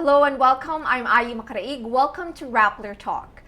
Hello and welcome. I'm Ayi Makaraig. Welcome to Rappler Talk.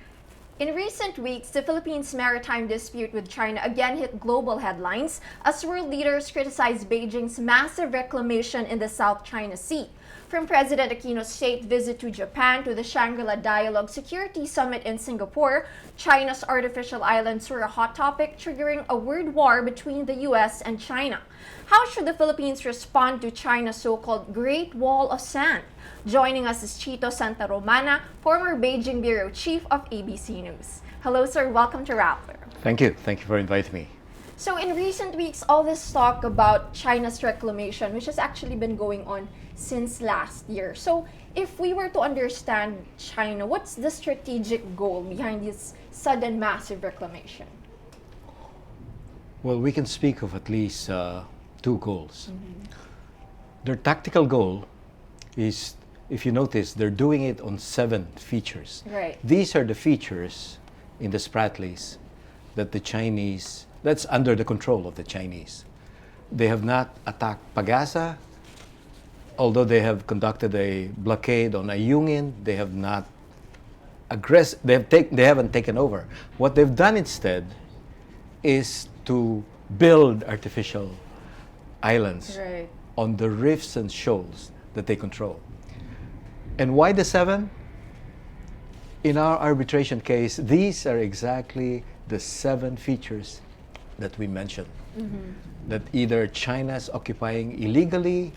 In recent weeks, the Philippines' maritime dispute with China again hit global headlines as world leaders criticized Beijing's massive reclamation in the South China Sea. From President Aquino's state visit to Japan to the Shangri-La Dialogue Security Summit in Singapore, China's artificial islands were a hot topic, triggering a word war between the US and China. How should the Philippines respond to China's so-called Great Wall of Sand? Joining us is Chito Santa Romana, former Beijing Bureau Chief of ABC News. Hello, sir. Welcome to Rappler. Thank you. Thank you for inviting me. So in recent weeks, all this talk about China's reclamation, which has actually been going on since last year. So if we were to understand China, what's the strategic goal behind this sudden massive reclamation? Well, we can speak of at least two goals. Their tactical goal is, if you notice, they're doing it on 7 features. Right. These are the features in the Spratlys that the Chinese, that's under the control of the Chinese. They have not attacked Pagasa, although they have conducted a blockade on Ayungin. They have not they haven't taken over. What they've done instead is to build artificial islands Right. on the reefs and shoals that they control. And why the 7? In our arbitration case, these are exactly the 7 features that we mentioned. That either China is occupying illegally,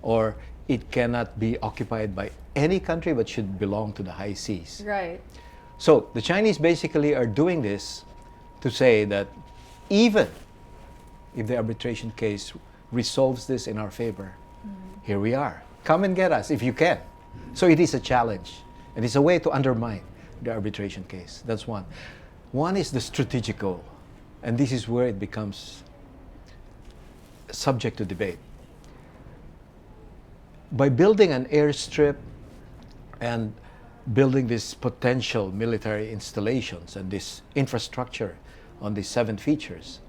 or it cannot be occupied by any country but should belong to the high seas. Right. So the Chinese basically are doing this to say that even if the arbitration case resolves this in our favor, here we are. Come and get us if you can. So it is a challenge, and it's a way to undermine the arbitration case. That's one. One is the strategic goal, and this is where it becomes subject to debate. By building an airstrip and building these potential military installations and this infrastructure on these 7 features,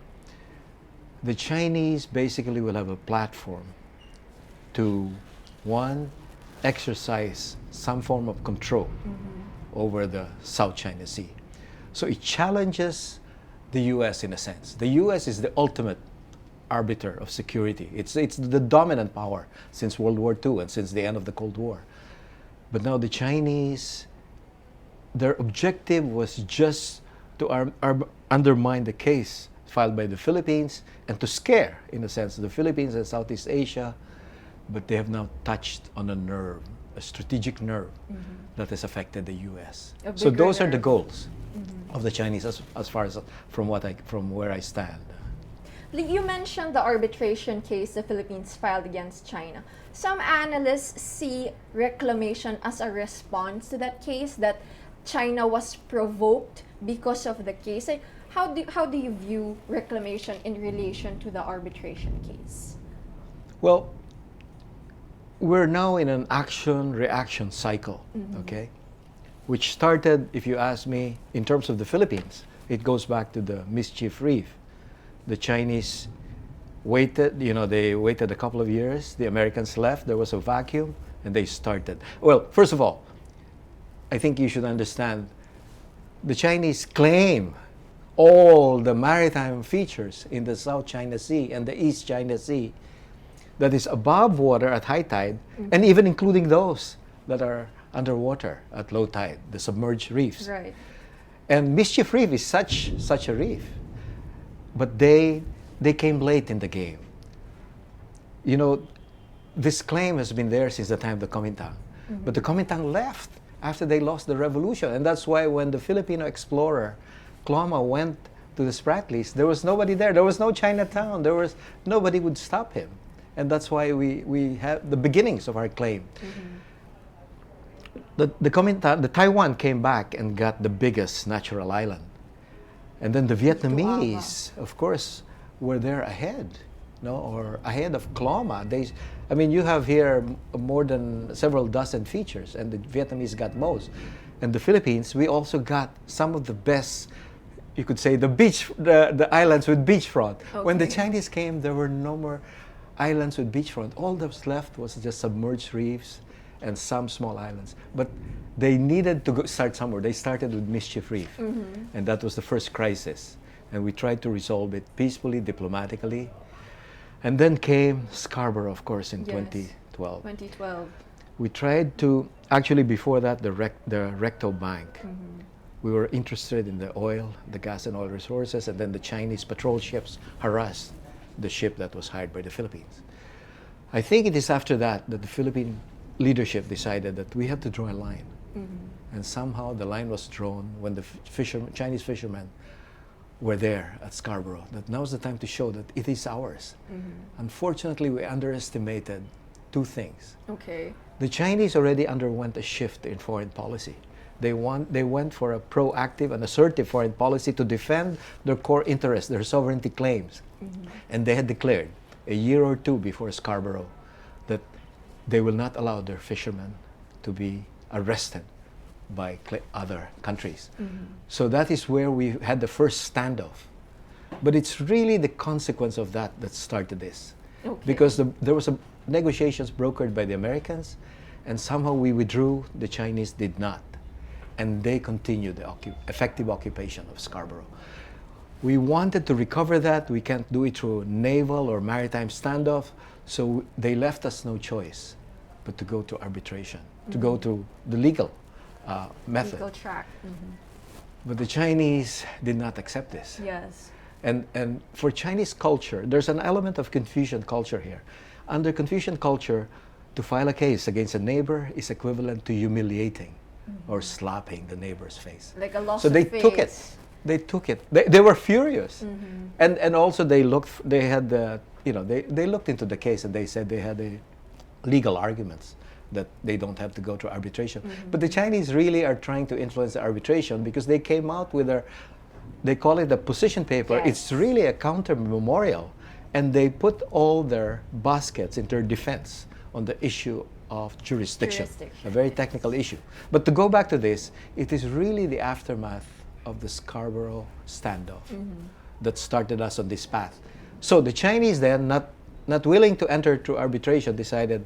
the Chinese basically will have a platform to, one, exercise some form of control over the South China Sea. So it challenges the US in a sense. The US is the ultimate arbiter of security. It's the dominant power since World War II and since the end of the Cold War. But now the Chinese, their objective was just to undermine the case filed by the Philippines and to scare, in a sense, the Philippines and Southeast Asia. But they have now touched on a nerve, a strategic nerve that has affected the US. So those are the goals of the Chinese as far as from where I stand. You mentioned the arbitration case the Philippines filed against China. Some analysts see reclamation as a response to that case, that China was provoked because of the case. How do you view reclamation in relation to the arbitration case? Well, we're now in an action-reaction cycle, okay? Which started, if you ask me, in terms of the Philippines, it goes back to the Mischief Reef. The Chinese waited, they waited a couple of years. The Americans left, there was a vacuum, and they started. Well, first of all, I think you should understand, the Chinese claim all the maritime features in the South China Sea and the East China Sea that is above water at high tide, and even including those that are underwater at low tide, the submerged reefs. Right. And Mischief Reef is such a reef. But they came late in the game. This claim has been there since the time of the Kuomintang. But the Kuomintang left after they lost the revolution. And that's why when the Filipino explorer Kloma went to the Spratlys, there was nobody there. There was no Chinatown. Nobody would stop him. And that's why we have the beginnings of our claim. The Kuomintang, the Taiwan came back and got the biggest natural island. And then the Vietnamese, of course, were there ahead, or ahead of Kloma. You have here more than several dozen features, and the Vietnamese got most. And the Philippines, we also got some of the best, you could say, the islands with beachfront. Okay. When the Chinese came, there were no more islands with beachfront. All that was left was just submerged reefs and some small islands. But they needed to start somewhere. They started with Mischief Reef, and that was the first crisis. And we tried to resolve it peacefully, diplomatically. And then came Scarborough, of course, in 2012. 2012. We tried to, actually before that, the Recto Bank. We were interested in the oil, the gas and oil resources, and then the Chinese patrol ships harassed the ship that was hired by the Philippines. I think it is after that that the Philippine leadership decided that we have to draw a line. And somehow the line was drawn when the Chinese fishermen were there at Scarborough, that now's the time to show that it is ours. Unfortunately, we underestimated two things. Okay. The Chinese already underwent a shift in foreign policy. They went for a proactive and assertive foreign policy to defend their core interests, their sovereignty claims. And they had declared a year or two before Scarborough that they will not allow their fishermen to be arrested by other countries. So that is where we had the first standoff. But it's really the consequence of that that started this. Okay. Because there was negotiations brokered by the Americans, and somehow we withdrew, the Chinese did not. And they continued the effective occupation of Scarborough. We wanted to recover that. We can't do it through naval or maritime standoff, so they left us no choice but to go to arbitration, to go to the legal method. Legal track. But the Chinese did not accept this. Yes. And for Chinese culture, there's an element of Confucian culture here. Under Confucian culture, to file a case against a neighbor is equivalent to humiliating or slapping the neighbor's face. Like a loss So of they face. took it. They took it. They were furious. And also they had the, they looked into the case and they said they had legal arguments that they don't have to go to arbitration. But the Chinese really are trying to influence the arbitration because they came out with they call it a position paper. Yes. It's really a counter memorial. And they put all their baskets into their defense on the issue of jurisdiction, a very technical issue. But to go back to this, it is really the aftermath of the Scarborough standoff that started us on this path. So the Chinese then, not willing to enter through arbitration, decided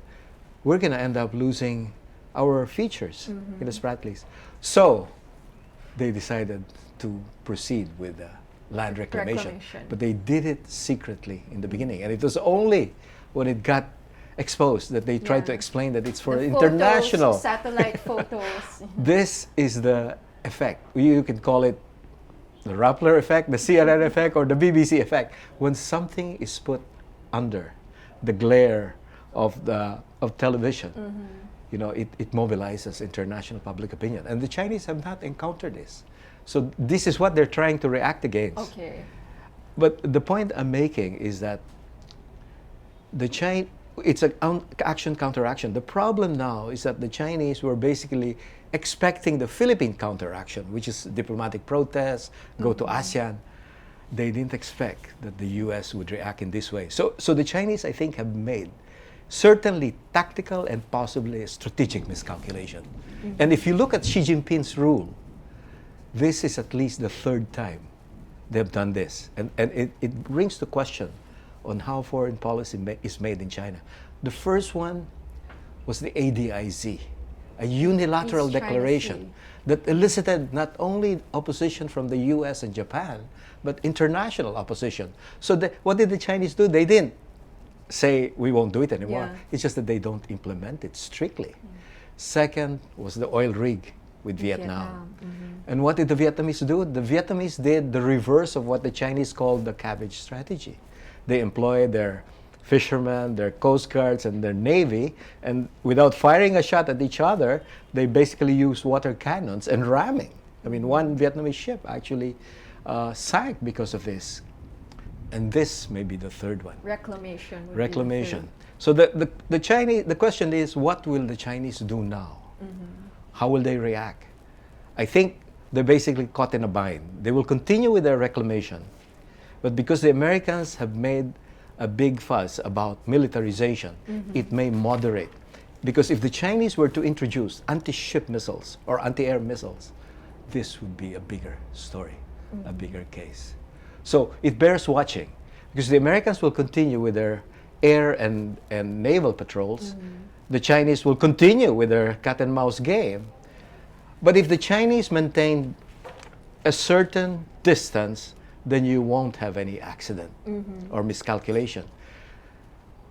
we're going to end up losing our features in the Spratlys. So they decided to proceed with the land reclamation. But they did it secretly in the beginning. And it was only when it got exposed that they tried to explain that it's for the international. Photos, satellite photos. This is the effect. You can call it the Rappler effect, the CNN effect, or the BBC effect. When something is put under the glare of television, it mobilizes international public opinion. And the Chinese have not encountered this. So this is what they're trying to react against. Okay. But the point I'm making is that it's an action counteraction. The problem now is that the Chinese were basically expecting the Philippine counteraction, which is diplomatic protests, go to ASEAN. They didn't expect that the US would react in this way. So the Chinese, I think, have made certainly tactical and possibly a strategic miscalculation. And if you look at Xi Jinping's rule, this is at least the third time they've done this. And it brings the question on how foreign policy is made in China. The first one was the ADIZ, a unilateral declaration that elicited not only opposition from the US and Japan, but international opposition. So what did the Chinese do? They didn't say, we won't do it anymore. Yeah. It's just that they don't implement it strictly. Second was the oil rig with Vietnam. And what did the Vietnamese do? The Vietnamese did the reverse of what the Chinese called the cabbage strategy. They employed their fishermen, their coast guards, and their navy, and without firing a shot at each other, they basically used water cannons and ramming. I mean, one Vietnamese ship actually sank because of this. And this may be the third one. Reclamation. Reclamation. So the question is, what will the Chinese do now? How will they react? I think they're basically caught in a bind. They will continue with their reclamation. But because the Americans have made a big fuss about militarization, it may moderate. Because if the Chinese were to introduce anti-ship missiles or anti-air missiles, this would be a bigger story, a bigger case. So it bears watching, because the Americans will continue with their air and naval patrols, the Chinese will continue with their cat and mouse game. But if the Chinese maintain a certain distance, then you won't have any accident or miscalculation.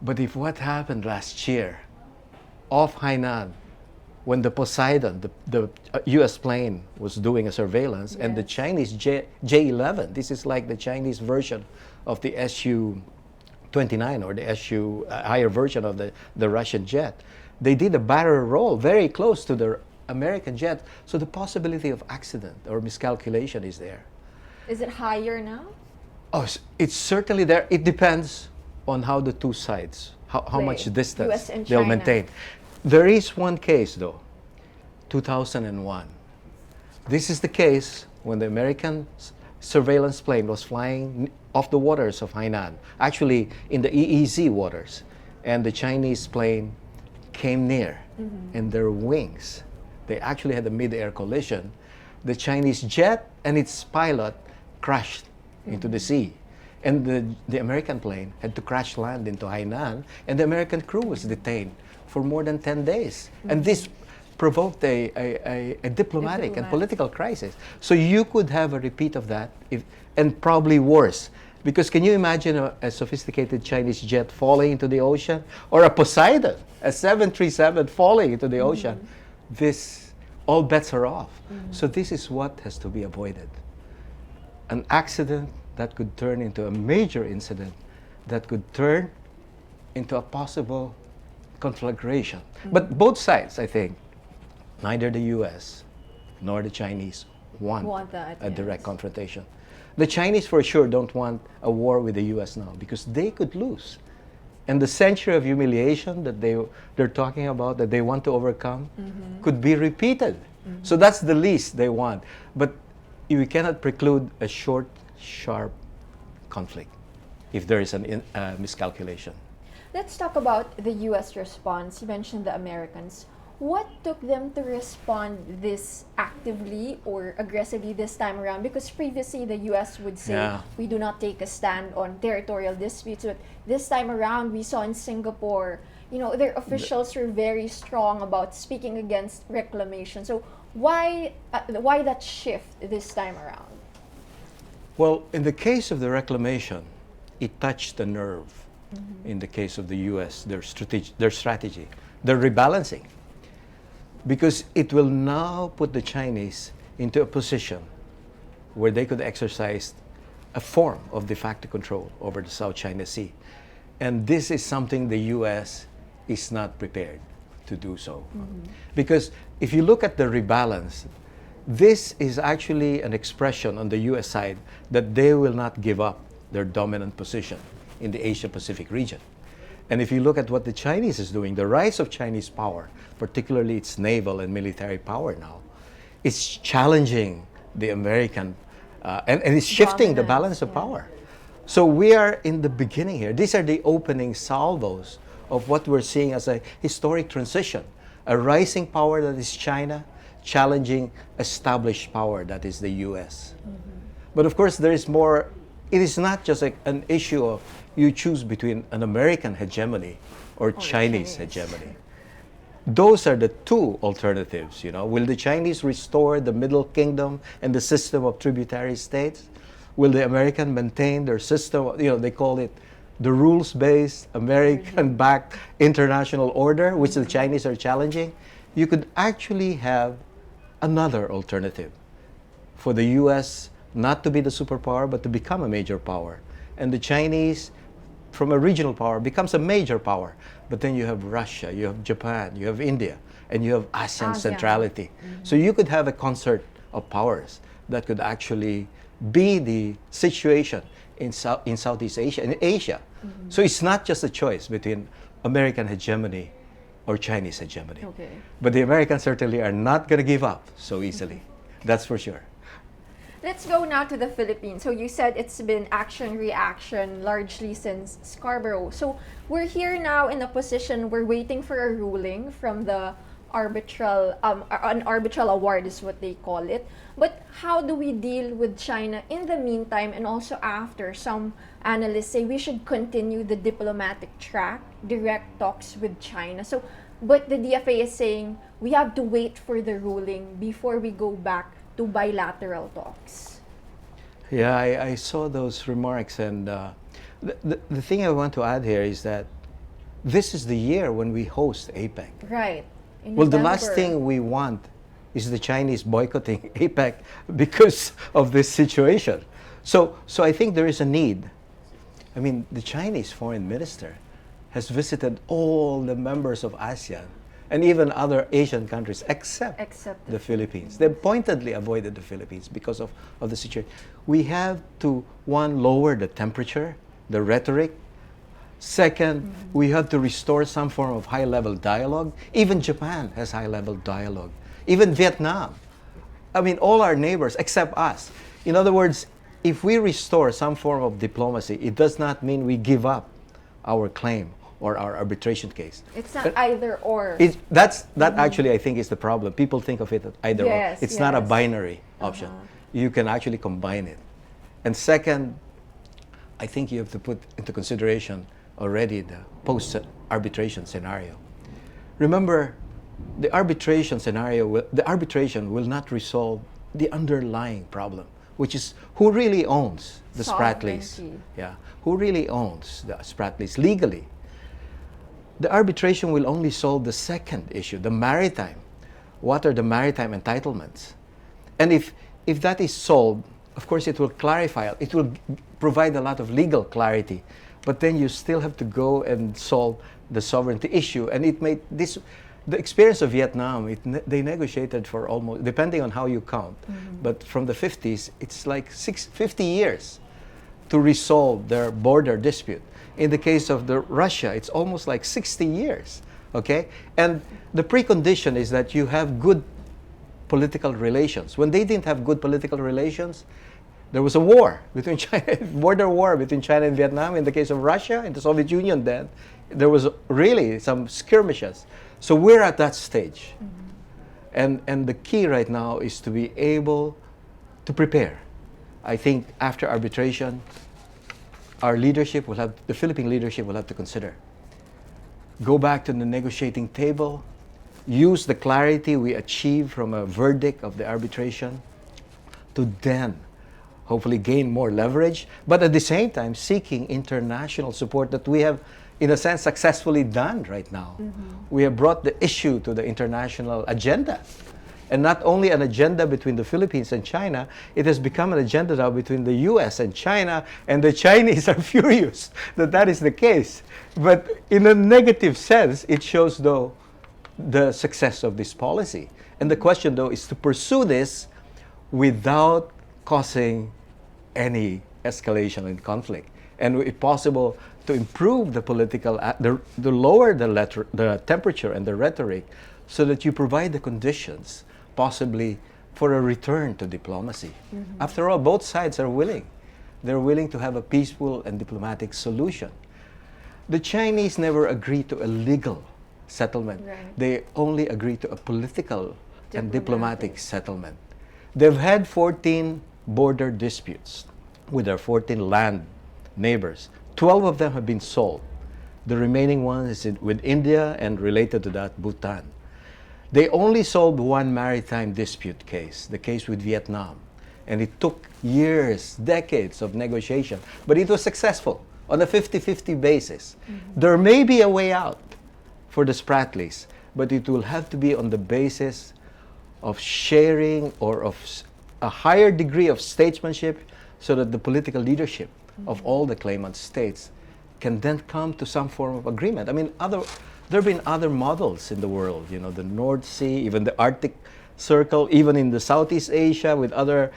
But if what happened last year off Hainan, when the Poseidon, the US plane, was doing a surveillance, and the Chinese J-11, this is like the Chinese version of the Su-29 or the Su, higher version of the Russian jet, they did a barrel roll very close to the American jet, so the possibility of accident or miscalculation is there. Is it higher now? Oh, it's certainly there. It depends on how the two sides, how much distance US and they'll China. maintain. There is one case though, 2001. This is the case when the American surveillance plane was flying off the waters of Hainan, actually in the EEZ waters, and the Chinese plane came near, and their wings, they actually had a mid-air collision. The Chinese jet and its pilot crashed into the sea. And the American plane had to crash land into Hainan, and the American crew was detained for more than 10 days. And this provoked a diplomatic and political crisis. So you could have a repeat of that, and probably worse. Because can you imagine a sophisticated Chinese jet falling into the ocean? Or a Poseidon, a 737 falling into the ocean? All bets are off. So this is what has to be avoided. An accident that could turn into a major incident, that could turn into a possible conflagration. But both sides, I think, neither the US nor the Chinese want that, a direct confrontation. The Chinese for sure don't want a war with the US now because they could lose. And the century of humiliation that they're talking about, that they want to overcome, could be repeated. So that's the least they want. But we cannot preclude a short, sharp conflict if there is a miscalculation. Let's talk about the US response. You mentioned the Americans. What took them to respond this actively or aggressively this time around? Because previously the US would say, we do not take a stand on territorial disputes. But this time around, we saw in Singapore, their officials were very strong about speaking against reclamation. So why that shift this time around? Well, in the case of the reclamation, it touched a nerve. In the case of the US, their strategy, their rebalancing. Because it will now put the Chinese into a position where they could exercise a form of de facto control over the South China Sea. And this is something the US is not prepared to do so. Because if you look at the rebalance, this is actually an expression on the US side that they will not give up their dominant position in the Asia-Pacific region. And if you look at what the Chinese is doing, the rise of Chinese power, particularly its naval and military power now, is challenging the American, and it's shifting the balance of power. So we are in the beginning here. These are the opening salvos of what we're seeing as a historic transition. A rising power that is China, challenging established power that is the US. But of course, there is more. It is not just an issue of you choose between an American hegemony or Chinese hegemony. Those are the two alternatives. Will the Chinese restore the Middle Kingdom and the system of tributary states? Will the American maintain their system? They call it the rules-based, American-backed international order, which the Chinese are challenging. You could actually have another alternative for the US not to be the superpower, but to become a major power. And the Chinese, from a regional power, becomes a major power. But then you have Russia, you have Japan, you have India, and you have ASEAN centrality. So you could have a concert of powers that could actually be the situation in Southeast Asia, in Asia. So it's not just a choice between American hegemony or Chinese hegemony. But the Americans certainly are not going to give up so easily. That's for sure. Let's go now to the Philippines. So you said it's been action-reaction largely since Scarborough. So we're here now in a position, we're waiting for a ruling from the an arbitral award is what they call it. But how do we deal with China in the meantime and also after? Some analysts say we should continue the diplomatic track, direct talks with China. So, but the DFA is saying we have to wait for the ruling before we go back to bilateral talks. Yeah, I saw those remarks, and the thing I want to add here is that this is the year when we host APEC. Right. In Well, the November. last thing we want is the Chinese boycotting APEC because of this situation. So I think there is a need. I mean, the Chinese foreign minister has visited all the members of ASEAN and even other Asian countries except the Philippines. They pointedly avoided the Philippines because of the situation. We have to, one, lower the temperature, the rhetoric. Second, we have to restore some form of high-level dialogue. Even Japan has high-level dialogue. Even Vietnam. I mean, all our neighbors except us. In other words, if we restore some form of diplomacy, it does not mean we give up our claim or our arbitration case. It's not either or. That actually, I think, is the problem. People think of it as either or. It's not a binary option. You can actually combine it. And second, I think you have to put into consideration already the post-arbitration scenario. Remember, the arbitration scenario, the arbitration will not resolve the underlying problem, which is who really owns the Spratlys. Yeah, who really owns the Spratlys legally. The arbitration will only solve the second issue, the maritime. What are the maritime entitlements? And if that is solved, of course it will clarify, it will provide a lot of legal clarity, but then you still have to go and solve the sovereignty issue. And it made this, the experience of Vietnam, they negotiated for almost, depending on how you count, but from the 50s, it's like 50 years to resolve their border dispute. In the case of Russia, it's almost like 60 years, okay? And the precondition is that you have good political relations. When they didn't have good political relations, there was a war between China, border war between China and Vietnam. In the case of Russia, in the Soviet Union then, there was really some skirmishes. So we're at that stage. And the key right now is to be able to prepare. I think after arbitration, our leadership will have, the Philippine leadership will have to consider. Go back to the negotiating table, use the clarity we achieve from a verdict of the arbitration to then hopefully gain more leverage, but at the same time seeking international support that we have, in a sense, successfully done right now. We have brought the issue to the international agenda. And not only an agenda between the Philippines and China, it has become an agenda now between the US and China, and the Chinese are furious that that is the case. But in a negative sense, it shows, though, the success of this policy. And the question, though, is to pursue this without causing any escalation in conflict. And if possible, to improve the political, to lower the temperature and the rhetoric so that you provide the conditions possibly for a return to diplomacy. After all, both sides are willing. They're willing to have a peaceful and diplomatic solution. The Chinese never agreed to a legal settlement. They only agreed to a political and diplomatic settlement. They've had 14 border disputes with their 14 land neighbors. 12 of them have been solved. The remaining one is with India and related to that, Bhutan. They only solved one maritime dispute case, the case with Vietnam. And it took years, decades of negotiation, but it was successful on a 50-50 basis. There may be a way out for the Spratlys, but it will have to be on the basis of sharing or of a higher degree of statesmanship so that the political leadership of all the claimant states can then come to some form of agreement. I mean, there have been other models in the world, you know, the North Sea, even the Arctic Circle, even in the Southeast Asia with other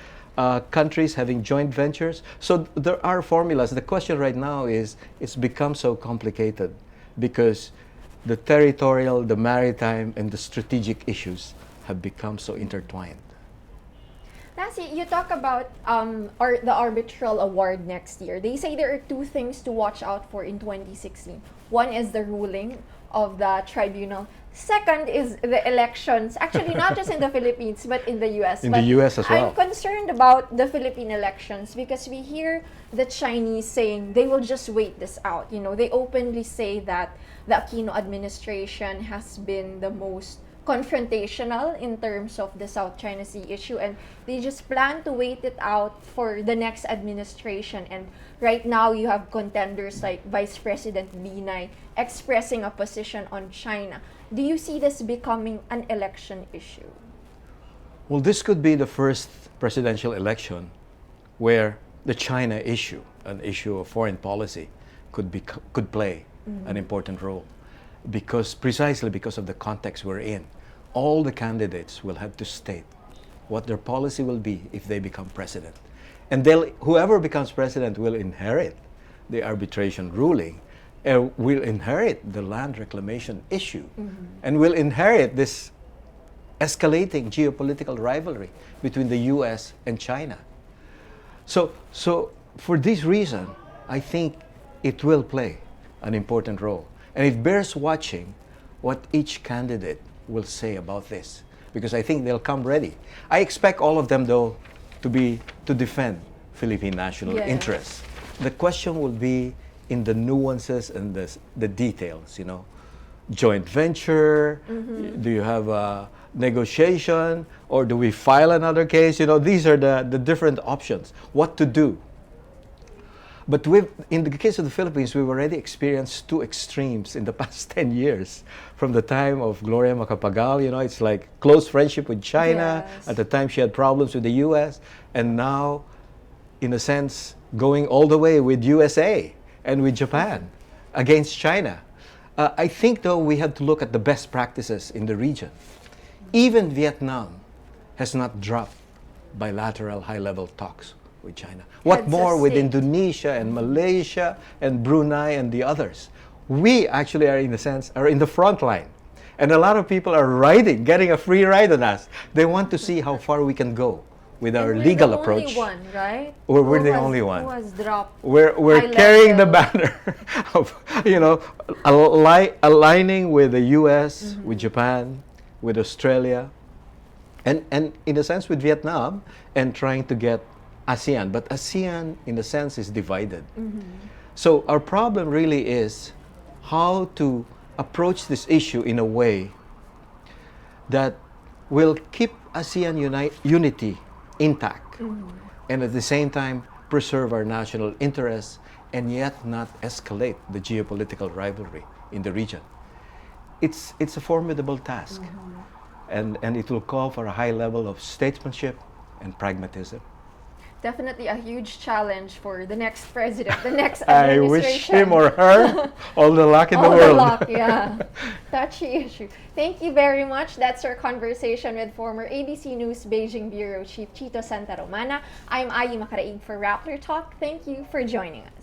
countries having joint ventures. So there are formulas. The question right now is, it's become so complicated because the territorial, the maritime, and the strategic issues have become so intertwined. Cassie, you talk about the arbitral award next year. They say there are two things to watch out for in 2016. One is the ruling of the tribunal. Second is the elections. Actually, not just in the Philippines, but in the U.S. In But the US as well. I'm concerned about the Philippine elections because we hear the Chinese saying they will just wait this out. You know, they openly say that the Aquino administration has been the most confrontational in terms of the South China Sea issue, and they just plan to wait it out for the next administration. And right now you have contenders like Vice President Binay expressing a position on China. Do you see this becoming an election issue? Well, this could be the first presidential election where the China issue, an issue of foreign policy, could play an important role, precisely because of the context we're in. All the candidates will have to state what their policy will be if they become president, and whoever becomes president will inherit the arbitration ruling, will inherit the land reclamation issue, and will inherit this escalating geopolitical rivalry between the U.S. and China. So for this reason, I think it will play an important role. And it bears watching what each candidate will say about this, because I think they'll come ready. I expect all of them, though, to defend Philippine national interests. The question will be in the nuances and the details, you know. Joint venture, do you have a negotiation, or do we file another case? You know, these are the different options, what to do. But in the case of the Philippines, we've already experienced two extremes in the past 10 years. From the time of Gloria Macapagal, you know, it's like close friendship with China. Yes. At the time, she had problems with the U.S. And now, in a sense, going all the way with USA and with Japan against China. I think, though, we have to look at the best practices in the region. Even Vietnam has not dropped bilateral high-level talks with China. What Heads more of with state. Indonesia and Malaysia and Brunei and the others? We actually are, in a sense, are in the front line. And a lot of people are getting a free ride on us. They want to see how far we can go with our And legal we're the approach. only one, right? We're the only one. Who has dropped We're high carrying the level. banner of, you know, aligning with the U.S., with Japan, with Australia, and in a sense with Vietnam, and trying to get ASEAN. But ASEAN, in a sense, is divided. So our problem really is how to approach this issue in a way that will keep ASEAN unity intact, and at the same time preserve our national interests, and yet not escalate the geopolitical rivalry in the region. It's a formidable task, and it will call for a high level of statesmanship and pragmatism. Definitely a huge challenge for the next president, the next I administration. wish him or her all the luck in the All world. the luck, yeah. Touchy issue. Thank you very much. That's our conversation with former ABC News Beijing Bureau Chief Chito Santa Romana. I'm Ayi Macaraig for Rappler Talk. Thank you for joining us.